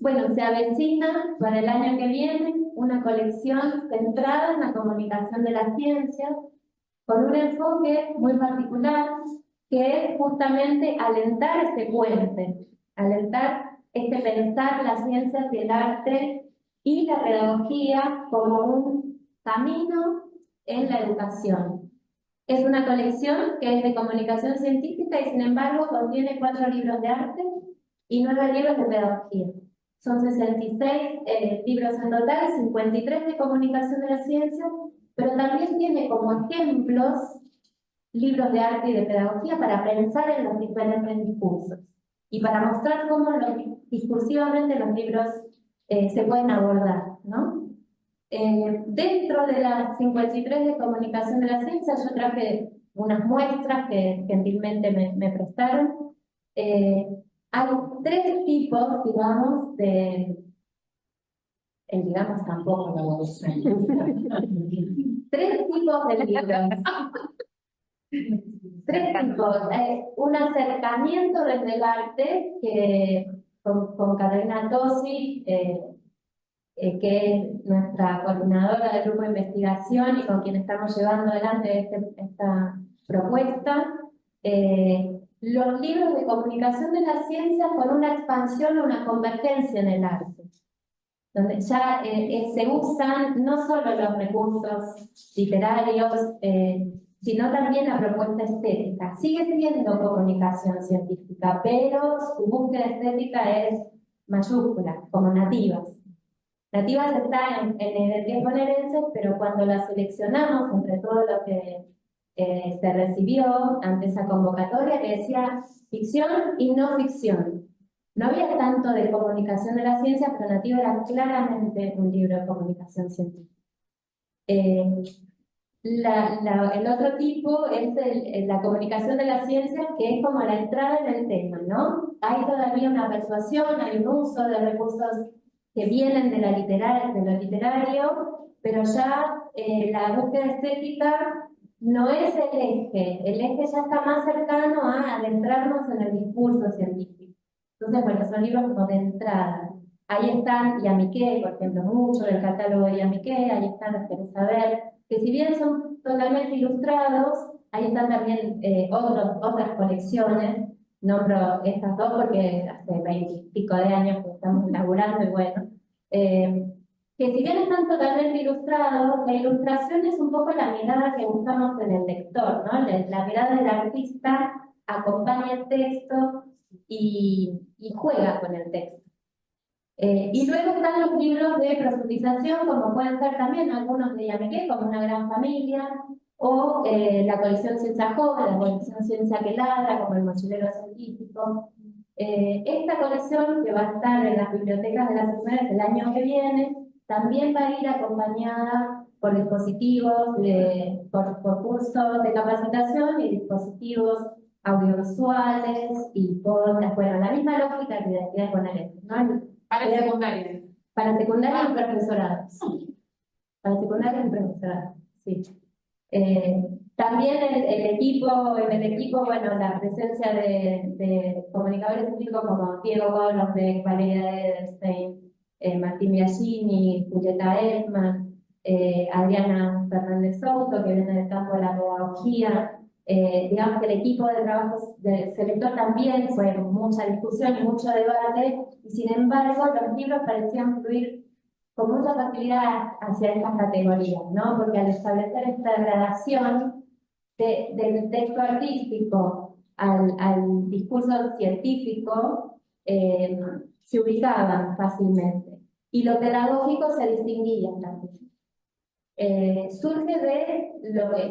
Bueno, se avecina para el año que viene una colección centrada en la comunicación de las ciencias, con un enfoque muy particular, que es justamente alentar este puente, alentar este pensar las ciencias y el arte y la pedagogía como un camino en la educación. Es una colección que es de comunicación científica y sin embargo contiene 4 libros de arte y 9 libros de pedagogía. Son 66 libros en total, 53 de comunicación de la ciencia, pero también tiene como ejemplos libros de arte y de pedagogía para pensar en los diferentes discursos y para mostrar cómo discursivamente los libros se pueden abordar, ¿no? Dentro de las 53 de comunicación de la ciencia, yo traje unas muestras que gentilmente me prestaron. Hay 3 tipos, digamos, digamos tampoco lo voy a usar. 3 tipos de libros. 3 tipos. Un acercamiento desde el arte, que con Carolina Tosi, que es nuestra coordinadora del grupo de investigación y con quien estamos llevando adelante esta propuesta. Los libros de comunicación de la ciencia con una expansión o una convergencia en el arte, donde ya se usan no solo los recursos literarios, sino también la propuesta estética. Sigue siendo comunicación científica, pero su búsqueda estética es mayúscula, como nativas. Nativas está en identidades bonaerenses, pero cuando la seleccionamos entre todo lo que se recibió ante esa convocatoria, que decía ficción y no ficción. No había tanto de comunicación de la ciencia, pero Nativa era claramente un libro de comunicación científica. El otro tipo es la comunicación de la ciencia, que es como la entrada en el tema, ¿no? Hay todavía una persuasión, hay un uso de recursos que vienen de lo literario, pero ya la búsqueda estética no es el eje ya está más cercano a adentrarnos en el discurso científico. Entonces, bueno, son libros como de entrada. Ahí están Yamiqué, por ejemplo, mucho del catálogo de Yamiqué, ahí están los que saber, que si bien son totalmente ilustrados, ahí están también otras colecciones. Nombro estas 2 porque hace 20 y pico de años que estamos laburando y bueno, que si bien están totalmente ilustrados, la ilustración es un poco la mirada que buscamos en el lector, ¿no? La mirada del artista acompaña el texto y juega con el texto. Y luego están los libros de profundización, como pueden ser también algunos de Yamiqué, como Una gran familia, o la colección Ciencia Joven, la colección Ciencia que ladra, como El mochilero científico. Esta colección, que va a estar en las bibliotecas de las universidades el año que viene, también va a ir acompañada por dispositivos, por cursos de capacitación y dispositivos audiovisuales y podcast. Bueno, la misma lógica que identidades bonaerenses, ¿no? Para secundaria. Para secundaria y profesorado. Para secundaria y profesorado, sí. También en el equipo, bueno, la presencia de comunicadores públicos como Diego Golombek, Valeria Edelstein, Martín Biagini, Julieta Edman, Adriana Fernández Souto, que viene del campo de la pedagogía. Digamos que el equipo de trabajo del selector también fue mucha discusión y mucho debate, y sin embargo los libros parecían fluir con mucha facilidad hacia estas categorías, ¿no? Porque al establecer esta gradación del texto artístico al discurso científico, se ubicaban fácilmente. Y lo pedagógico se distinguía también. Surge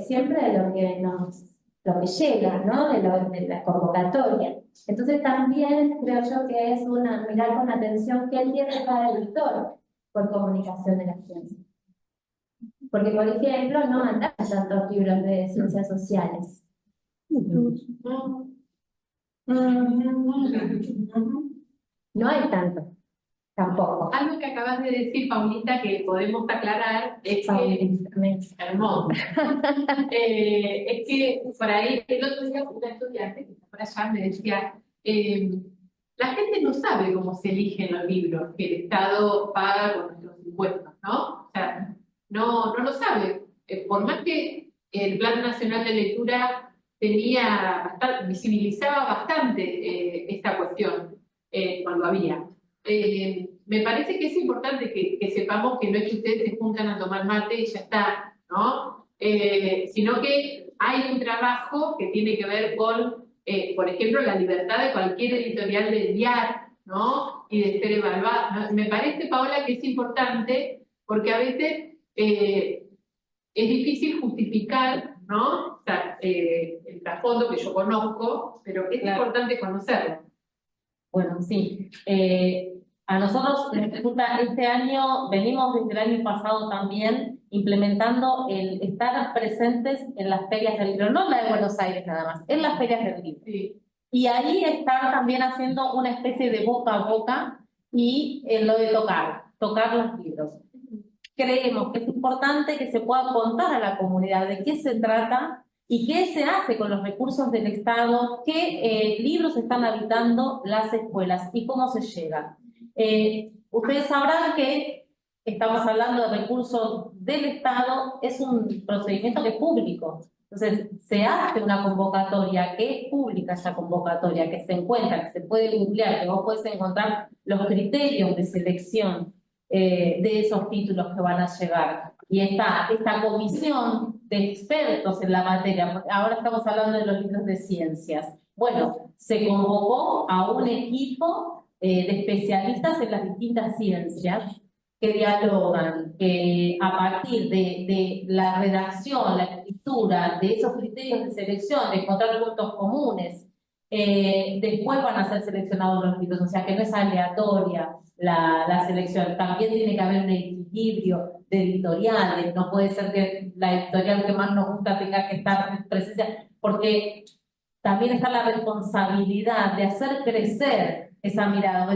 siempre de lo que llega, ¿no? De la convocatoria. Entonces también creo yo que es mirar con atención qué entiende cada lector por comunicación de la ciencia. Porque, por ejemplo, no andan tantos libros de ciencias sociales. No hay tanto, tampoco. Algo que acabas de decir, Paulita, que podemos aclarar, es que, hermoso, es que por ahí el otro día una estudiante que está por allá me decía, la gente no sabe cómo se eligen los libros que el Estado paga con nuestros impuestos, ¿no? O sea, no lo sabe. Por más que el Plan Nacional de Lectura visibilizaba bastante esta cuestión cuando había. Me parece que es importante que sepamos que no es que ustedes se juntan a tomar mate y ya está, ¿no? Sino que hay un trabajo que tiene que ver con, por ejemplo, la libertad de cualquier editorial de enviar, ¿no? Y de ser evaluada. Me parece, Paola, que es importante porque a veces es difícil justificar, ¿no? O sea, el trasfondo que yo conozco, pero es importante conocerlo. Bueno, sí. A nosotros nos resulta, este año, venimos desde el año pasado también implementando el estar presentes en las ferias del libro, no en la de Buenos Aires nada más, en las ferias del libro. Sí. Y ahí estar también haciendo una especie de boca a boca y en lo de tocar los libros. Creemos que es importante que se pueda contar a la comunidad de qué se trata y qué se hace con los recursos del Estado, qué libros están habitando las escuelas y cómo se llega. Ustedes sabrán que estamos hablando de recursos del Estado, es un procedimiento que es público. Entonces, se hace una convocatoria que es pública, esa convocatoria, que se encuentra, que se puede googlear, que vos podés encontrar los criterios de selección de esos títulos que van a llegar. Y está esta comisión de expertos en la materia, ahora estamos hablando de los libros de ciencias. Bueno, se convocó a un equipo de especialistas en las distintas ciencias que dialogan, que a partir de la redacción, la escritura, de esos criterios de selección, de encontrar puntos comunes, después van a ser seleccionados los libros, o sea que no es aleatoria la selección, también tiene que haber un equilibrio de editoriales, no puede ser que la editorial que más nos gusta tenga que estar en presencia, porque también está la responsabilidad de hacer crecer esa mirada,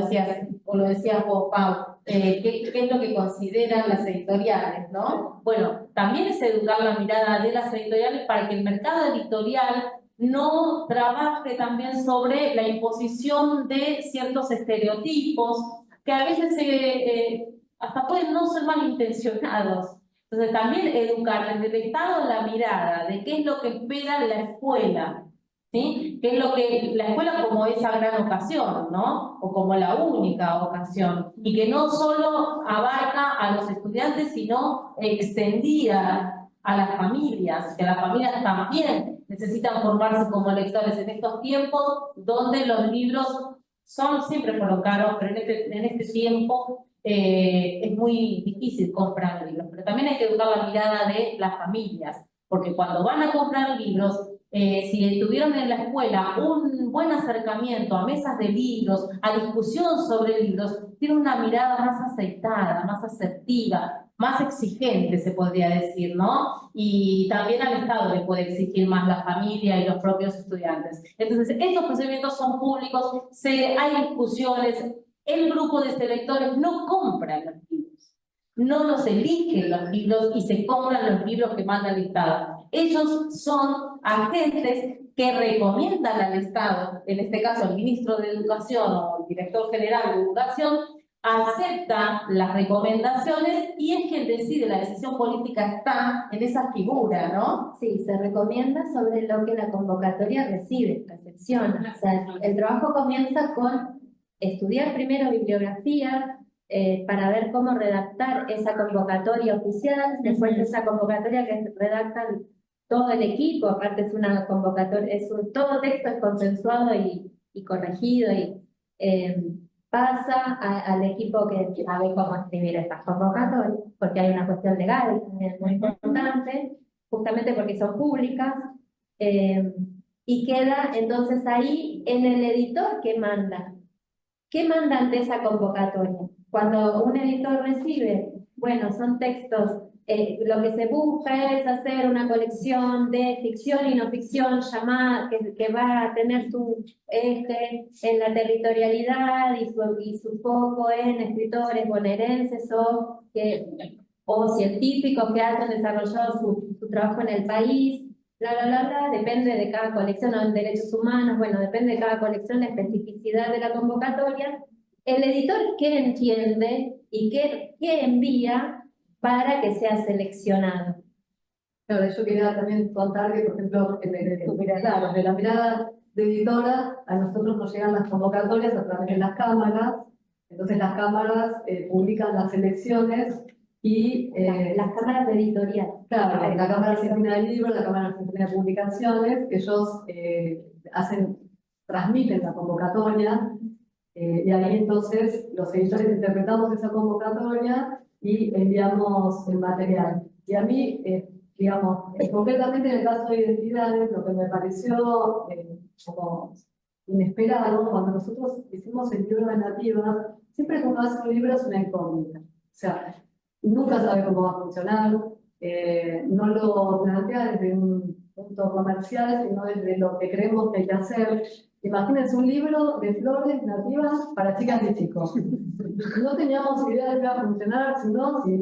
o lo decías vos, Pau, ¿qué es lo que consideran las editoriales, ¿no? Bueno, también es educar la mirada de las editoriales para que el mercado editorial no trabaje también sobre la imposición de ciertos estereotipos que a veces hasta pueden no ser malintencionados. Entonces también educar desde el Estado la mirada de qué es lo que espera la escuela, ¿sí? ¿Qué es lo que la escuela como esa gran ocasión, ¿no? O como la única ocasión, y que no solo abarca a los estudiantes, sino extendida a las familias, que las familias también necesitan formarse como lectores en estos tiempos donde los libros siempre fueron caros, pero en este tiempo es muy difícil comprar libros. Pero también hay que educar la mirada de las familias, porque cuando van a comprar libros, si tuvieron en la escuela un buen acercamiento a mesas de libros, a discusión sobre libros, tienen una mirada más aceitada, más asertiva, más exigente, se podría decir, ¿no? Y también al Estado le puede exigir más la familia y los propios estudiantes. Entonces, estos procedimientos son públicos, hay discusiones, el grupo de selectores no compra los libros, no los eligen los libros y se compran los libros que manda el Estado. Ellos son agentes que recomiendan al Estado, en este caso el ministro de Educación o el director general de Educación, acepta las recomendaciones y es quien decide, la decisión política está en esa figura, ¿no? Sí, se recomienda sobre lo que la convocatoria recibe, recepciona. O sea, el trabajo comienza con estudiar primero bibliografía para ver cómo redactar esa convocatoria oficial, después de esa convocatoria que redactan todo el equipo, aparte es una convocatoria, todo texto es consensuado y corregido y pasa al equipo que sabe cómo escribir estas convocatorias, porque hay una cuestión legal también muy importante, justamente porque son públicas, y queda entonces ahí en el editor que manda. ¿Qué manda ante esa convocatoria? Cuando un editor recibe, bueno, son textos, lo que se busca es hacer una colección de ficción y no ficción llamada, que va a tener su eje en la territorialidad y su foco en escritores bonaerenses o científicos que hayan desarrollado su trabajo en el país. depende de cada colección, o en derechos humanos, bueno, depende de cada colección la especificidad de la convocatoria. El editor, ¿qué entiende y qué envía para que sea seleccionado? Claro, yo quería también contar que, por ejemplo, desde la mirada de editora, a nosotros nos llegan las convocatorias a través de las cámaras, entonces las cámaras publican las selecciones y... las cámaras de editorial. Claro, la Cámara Argentina del Libro, la Cámara Argentina de Publicaciones, que ellos transmiten la convocatoria, y ahí entonces los editores interpretamos esa convocatoria y enviamos el material. Y a mí, digamos, concretamente en el caso de identidades, lo que me pareció como inesperado, cuando nosotros hicimos el libro de Nativa, siempre que uno hace un libro es una incógnita. O sea, nunca sabe cómo va a funcionar, no lo plantea desde un punto comercial, sino desde lo que creemos que hay que hacer. Imagínense un libro de flores nativas para chicas y chicos. No teníamos idea de que iba a funcionar, sino si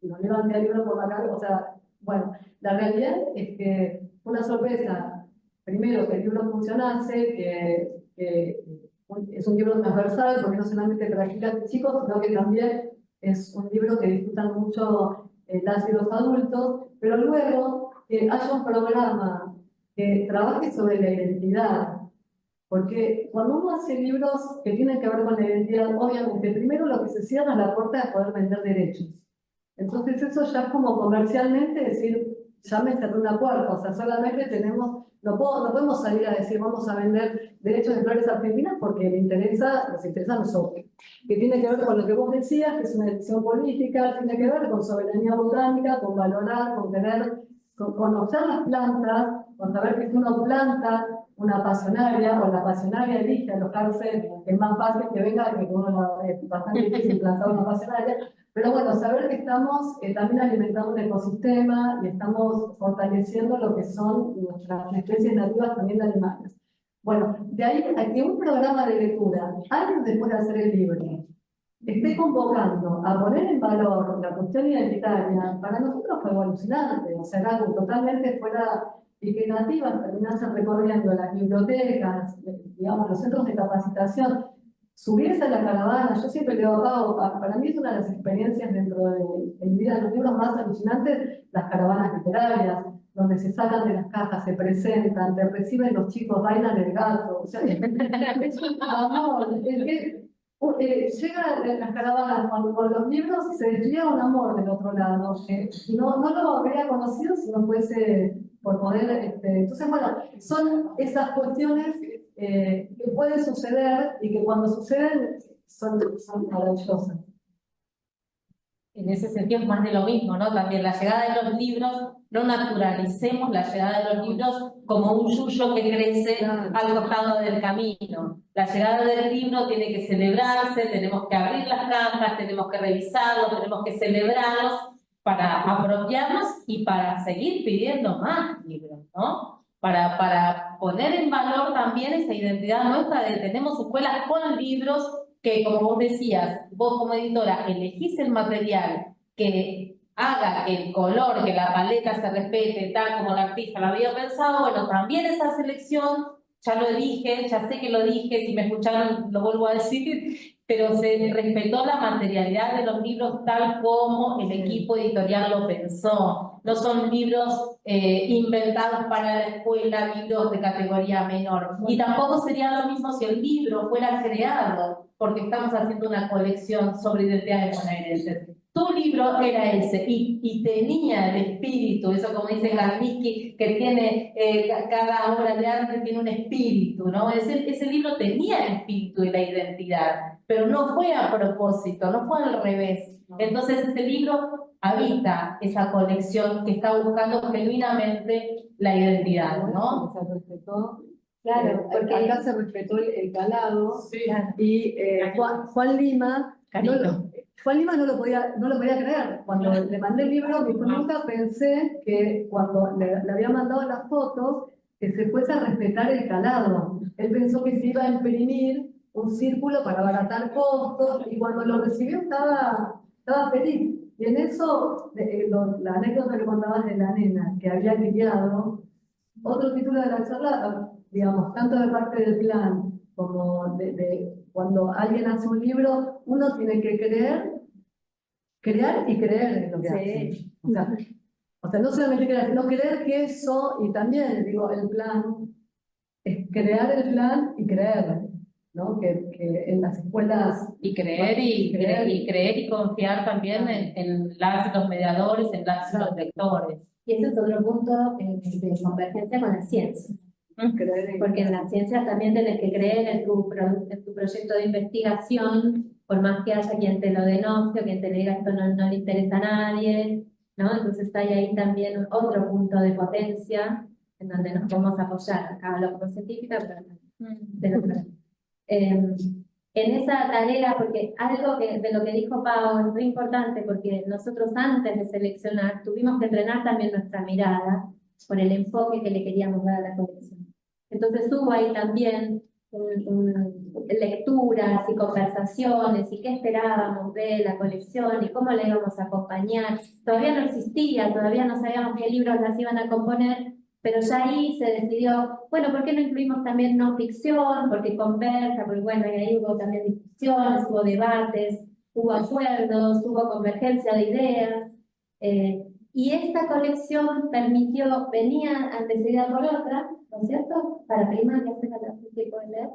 nos levanté el libro por la cara. O sea, bueno, la realidad es que fue una sorpresa. Primero, que el libro funcionase, que es un libro transversal, porque no solamente para chicas y chicos, sino que también es un libro que disfrutan mucho las y los adultos, pero luego que haya un programa que trabaje sobre la identidad. Porque cuando uno hace libros que tienen que ver con la identidad, obviamente, primero lo que se cierra es la puerta de poder vender derechos. Entonces eso ya es como comercialmente decir, ya me cerré una puerta, o sea, solamente tenemos, no podemos salir a decir vamos a vender derechos de flores argentinas porque nos interesa a nosotros. Que tiene que ver con lo que vos decías, que es una decisión política, tiene que ver con soberanía botánica, con valorar, con conocer las plantas, con saber que si uno planta una pasionaria, o la pasionaria elige alojarse, es más fácil que venga que uno es bastante difícil plantar una pasionaria, pero bueno, saber que estamos también alimentando un ecosistema y estamos fortaleciendo lo que son nuestras especies nativas también de animales. Bueno, de ahí a que un programa de lectura, años después de hacer el libro, esté convocando a poner en valor la cuestión identitaria, para nosotros fue alucinante, o sea, era algo totalmente fuera y que nativas terminasen recorriendo las bibliotecas, digamos, los centros de capacitación, subirse a la caravana. Yo siempre le digo a para mí es una de las experiencias dentro de mi vida de los libros más alucinantes, las caravanas literarias, donde se sacan de las cajas, se presentan, te reciben los chicos, bailan el gato, o sea, es un amor, llegan las caravanas con los libros y se despliega un amor del otro lado, no lo habría conocido si no fuese por poder, entonces bueno, son esas cuestiones que pueden suceder y que cuando suceden son maravillosas. En ese sentido es más de lo mismo, ¿no? También la llegada de los libros, no naturalicemos la llegada de los libros como un yuyo que crece al costado del camino. La llegada del libro tiene que celebrarse, tenemos que abrir las cajas, tenemos que revisarlos, tenemos que celebrarlos para apropiarnos y para seguir pidiendo más libros, ¿no? Para poner en valor también esa identidad nuestra de tenemos escuelas con libros que, como vos decías, vos como editora elegís el material que haga que el color, que la paleta se respete tal como la artista lo había pensado, bueno, también esa selección, ya lo dije, ya sé que lo dije, si me escucharon lo vuelvo a decir, pero se respetó la materialidad de los libros tal como el equipo editorial lo pensó. No son libros inventados para la escuela, libros de categoría menor. Y tampoco sería lo mismo si el libro fuera creado, porque estamos haciendo una colección sobre identidades bonaerenses. Tu libro era ese y tenía el espíritu, eso como dice Garnicky, que tiene cada obra de arte tiene un espíritu, ¿no? Ese libro tenía el espíritu y la identidad, pero no fue a propósito, no fue al revés. Entonces ese libro habita esa colección que está buscando genuinamente la identidad, ¿no? Se respetó. Claro, porque Acá se respetó el calado, Sí. y Juan Lima no lo podía creer. Cuando le mandé el libro, me dijo, nunca pensé que cuando le había mandado las fotos, que se fuese a respetar el calado. Él pensó que se iba a imprimir un círculo para abaratar costos, y cuando lo recibió estaba feliz. Y en eso, la anécdota que contabas de la nena que había criado, otro título de la charla, digamos, tanto de parte del plan como de cuando alguien hace un libro, uno tiene que crear y creer en lo que hace. O sea, no solamente crear, sino creer que eso, y también, digo, el plan, es crear el plan y creer, ¿no? Que en las escuelas... Y creer y confiar también en los mediadores, en los lectores. Y ese es otro punto de convergencia con la ciencia. Porque en la ciencia también tienes que creer en tu proyecto de investigación, por más que haya quien te lo denuncie, quien te diga esto no le interesa a nadie, ¿no? Entonces hay ahí también otro punto de potencia en donde nos podemos apoyar. Acá hablo como científica, pero de lo que... en esa tarea, porque algo de lo que dijo Pau es muy importante, porque nosotros antes de seleccionar tuvimos que entrenar también nuestra mirada con el enfoque que le queríamos dar a la colección. Entonces hubo ahí también lecturas y conversaciones y qué esperábamos de la colección y cómo la íbamos a acompañar. Todavía no existía, todavía no sabíamos qué libros las iban a componer, pero ya ahí se decidió, bueno, ¿por qué no incluimos también no ficción? Porque conversa, porque bueno, y ahí hubo también discusiones, hubo debates, hubo acuerdos, hubo convergencia de ideas. Y esta colección venía antecedida por otra, ¿no es cierto? Para primaria, ¿tiempo de leer?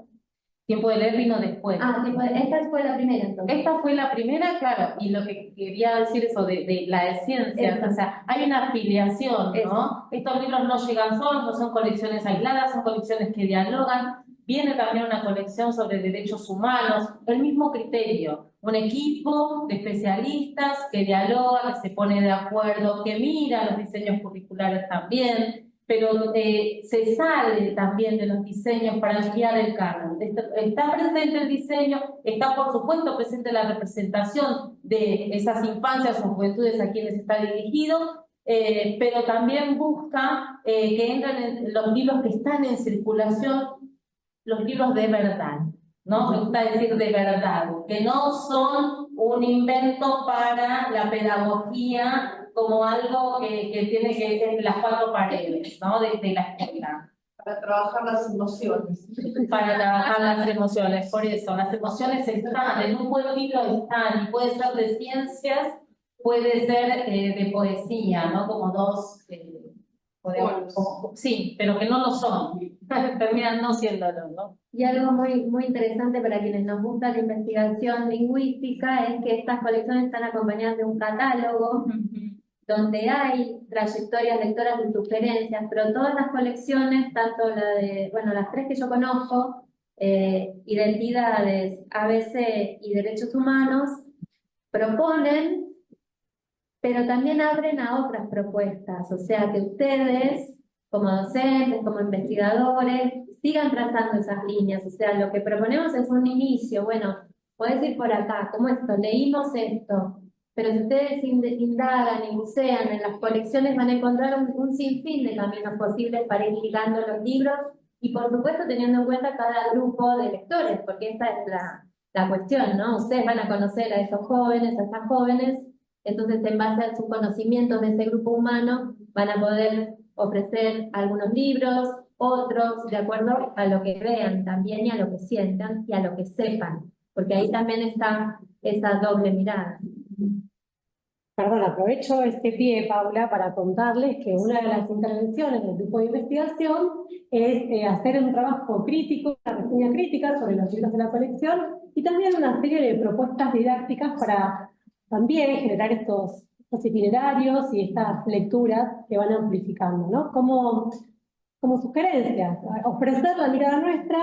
Tiempo de leer vino después. Esta fue la primera entonces. Esta fue la primera, claro, y lo que quería decir eso de la de ciencias, o sea, hay una afiliación, ¿no? Estos libros no llegan solos, no son colecciones aisladas, son colecciones que dialogan. Viene también una colección sobre derechos humanos, el mismo criterio, un equipo de especialistas que dialoga, que se pone de acuerdo, que mira los diseños curriculares también, pero se sale también de los diseños para ampliar el canon. Está presente el diseño, está por supuesto presente la representación de esas infancias o juventudes a quienes está dirigido, pero también busca que entren en los libros que están en circulación, los libros de verdad, ¿no? Me gusta decir de verdad, que no son un invento para la pedagogía como algo que tiene que ser las cuatro paredes, ¿no? De la escuela. Para trabajar las emociones. Para trabajar las emociones, por eso, las emociones están, en un buen libro están, y puede ser de ciencias, puede ser de poesía, ¿no? Como dos... sí, pero que no lo son, terminan no siéndolo, ¿no? Y algo muy, muy interesante para quienes nos gusta la investigación lingüística es que estas colecciones están acompañadas de un catálogo donde hay trayectorias lectoras y sugerencias, pero todas las colecciones, tanto la de, bueno, las tres que yo conozco, Identidades, ABC y Derechos Humanos, proponen, pero también abren a otras propuestas, o sea que ustedes, como docentes, como investigadores, sigan trazando esas líneas, o sea, lo que proponemos es un inicio, bueno, podés ir por acá, como esto, leímos esto, pero si ustedes indagan y bucean en las colecciones van a encontrar un sinfín de caminos posibles para ir ligando los libros, y por supuesto teniendo en cuenta cada grupo de lectores, porque esa es la cuestión, ¿no? Ustedes van a conocer a esos jóvenes, a esas jóvenes, entonces en base a sus conocimientos de ese grupo humano van a poder ofrecer algunos libros, otros, de acuerdo a lo que vean también y a lo que sientan y a lo que sepan, porque ahí también está esa doble mirada. Perdón, aprovecho este pie, Paula, para contarles que una de las intervenciones del grupo de investigación es hacer un trabajo crítico, una reseña crítica sobre los libros de la colección y también una serie de propuestas didácticas para también generar estos itinerarios y estas lecturas que van amplificando, ¿no? Como sugerencias, ofrecer la mirada nuestra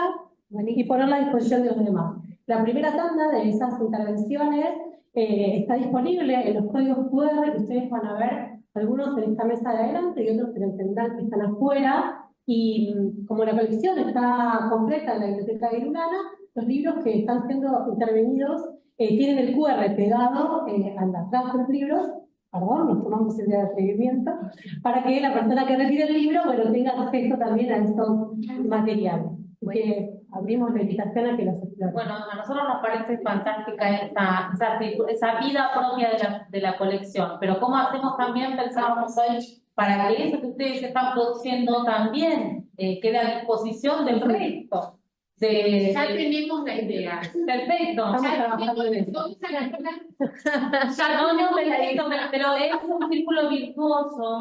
y ponerla a disposición de los demás. La primera tanda de esas intervenciones está disponible en los códigos QR que ustedes van a ver, algunos en esta mesa de adelante y otros en el central que están afuera. Y como la colección está completa en la biblioteca de Irunana, los libros que están siendo intervenidos tienen el QR pegado al atrás de los libros. Perdón, nos tomamos el día de atrevimiento, para que la persona que retire el libro, bueno, tenga acceso también a estos materiales. Que abrimos la invitación a que los exploren. Bueno, a nosotros nos parece fantástica esa vida propia de la colección, pero ¿cómo hacemos también? Pensábamos hoy para que eso que ustedes están produciendo también quede a disposición del resto. Ya tenemos la idea. Perfecto. Estamos trabajando en eso. Pero es un círculo virtuoso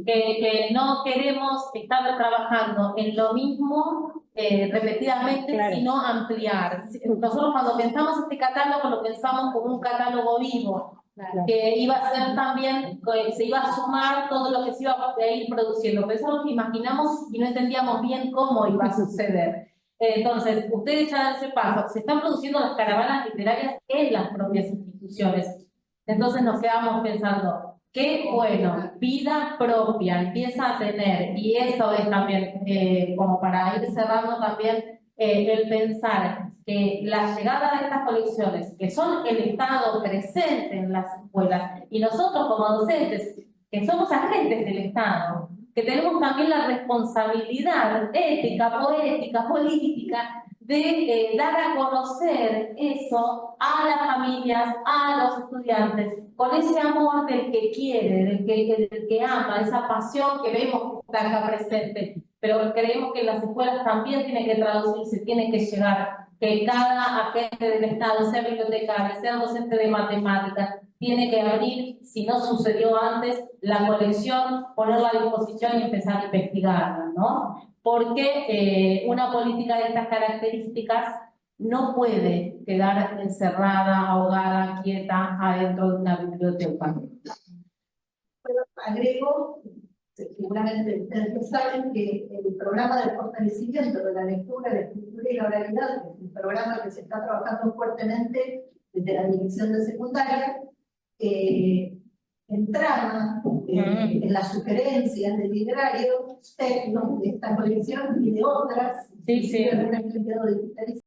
que no queremos estar trabajando en lo mismo repetidamente, Claro. sino ampliar. Nosotros cuando pensamos este catálogo lo pensamos como un catálogo vivo, Claro. que iba a ser también, se iba a sumar todo lo que se iba a ir produciendo. Pero eso es lo que imaginamos y no entendíamos bien cómo iba a suceder. Entonces, ustedes ya dan ese paso, se están produciendo las caravanas literarias en las propias instituciones. Entonces nos quedamos pensando, qué bueno, vida propia empieza a tener, y eso es también, como para ir cerrando también, el pensar que la llegada de estas colecciones, que son el Estado presente en las escuelas, y nosotros como docentes, que somos agentes del Estado, que tenemos también la responsabilidad ética, poética, política, de dar a conocer eso a las familias, a los estudiantes, con ese amor del que quiere, del que ama, esa pasión que vemos que está acá presente. Pero creemos que en las escuelas también tiene que traducirse, tiene que llegar, que cada agente del Estado, sea bibliotecario, sea docente de matemáticas, tiene que abrir, si no sucedió antes, la colección, ponerla a disposición y empezar a investigarla, ¿no? Porque una política de estas características no puede quedar encerrada, ahogada, quieta adentro de una biblioteca. Agrego, seguramente ustedes saben que el programa de fortalecimiento de la lectura, la escritura y la oralidad, que es un programa que se está trabajando fuertemente desde la dirección de secundaria, entraba en las sugerencias del librario textos de esta colección y de otras, Sí, sí. de algunas que han quedado digitalizadas,